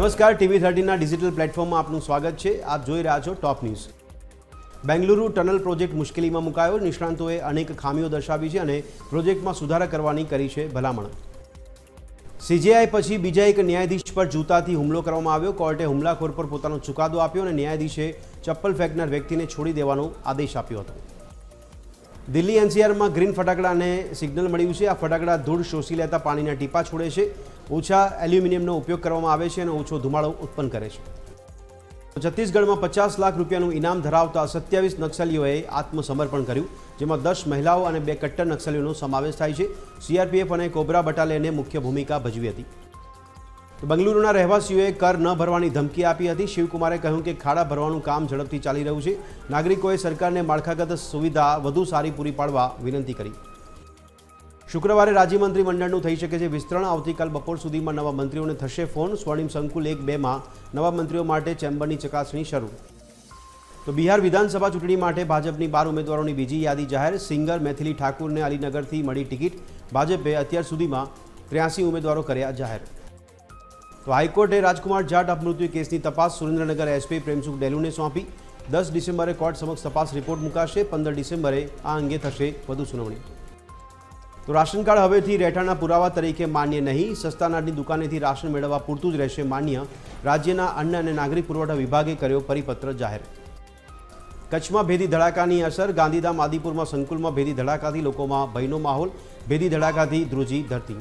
નમસ્કાર, TV13ના ડિજિટલ પ્લેટફોર્મમાં આપનું સ્વાગત છે। આપ જોઈ રહ્યા છો ટોપ ન્યૂઝ। બેંગલુરુ ટનલ પ્રોજેક્ટ મુશ્કેલીમાં મુકાયો। નિષ્ણાંતોએ અનેક ખામીઓ દર્શાવી છે અને પ્રોજેક્ટમાં સુધારા કરવાની કરી છે ભલામણ। CJI પછી બીજા એક ન્યાયાધીશ પર જૂતાથી હુમલો કરવામાં આવ્યો। કોર્ટે હુમલાખોર પર પોતાનો ચુકાદો આપ્યો અને ન્યાયાધીશે ચપ્પલ ફેંકનાર વ્યક્તિને છોડી દેવાનો આદેશ આપ્યો હતો। દિલ્હી NCRમાં ગ્રીન ફટાકડાને સિગ્નલ મળ્યું છે। આ ફટાકડા ધૂળ શોષી લેતા પાણીના ટીપા છોડે છે, ઓછા એલ્યુમિનિયમનો ઉપયોગ કરવામાં આવે છે અને ઓછો ધુમાડો ઉત્પન્ન કરે છે। છત્તીસગઢમાં 50 લાખ રૂપિયાનું ઇનામ ધરાવતા 27 નક્સલીઓએ આત્મસમર્પણ કર્યું, જેમાં 10 મહિલાઓ અને 2 કટ્ટર નક્સલીઓનો સમાવેશ થાય છે। CRPF અને કોબ્રા બટાલિયને મુખ્ય ભૂમિકા ભજવી હતી। બેંગલુરુના રહેવાસીઓએ કર ન ભરવાની ધમકી આપી હતી। શિવકુમારે કહ્યું કે ખાડા ભરવાનું કામ ઝડપથી ચાલી રહ્યું છે। નાગરિકોએ સરકારને માળખાગત સુવિધા વધુ સારી પૂરી પાડવા વિનંતી કરી। શુક્રવારે રાજ્યમંત્રી મંડળનું થઈ શકે છે વિસ્તરણ। આવતીકાલ બપોર સુધીમાં નવા મંત્રીઓને થશે ફોન। સ્વર્ણિમ સંકુલ 1-2માં નવા મંત્રીઓ માટે ચેમ્બરની ચકાસણી શરૂ। તો બિહાર વિધાનસભા ચૂંટણી માટે ભાજપની 12 ઉમેદવારોની બીજી યાદી જાહેર। સિંગર મૈથિલી ઠાકુરને અલીનગરથી મળી ટિકિટ। ભાજપે અત્યાર સુધીમાં 83 ઉમેદવારો કર્યા જાહેર। તો હાઈકોર્ટે રાજકુમાર જાટ અપમૃત્યુ કેસની તપાસ સુરેન્દ્રનગર SP પ્રેમસુખ ડેલુને સોંપી। 10 ડિસેમ્બરે કોર્ટ સમક્ષ તપાસ રિપોર્ટ મુકાશે। 15 ડિસેમ્બરે આ અંગે થશે વધુ સુનાવણી। તો રાશન કાર્ડ હવેથી રહેઠાણના પુરાવા તરીકે માન્ય નહીં। સસ્તા અનાજની દુકાનેથી રાશન મેળવવા પૂરતું જ રહેશે માન્ય। રાજ્યના અન્ન અને નાગરિક પુરવઠા વિભાગે કર્યો પરિપત્ર જાહેર। કચ્છમાં ભેદી ધડાકાની અસર। ગાંધીધામ આદિપુરમાં સંકુલમાં ભેદી ધડાકાથી લોકોમાં ભયનો માહોલ। ભેદી ધડાકાથી ધ્રુજી ધરતી।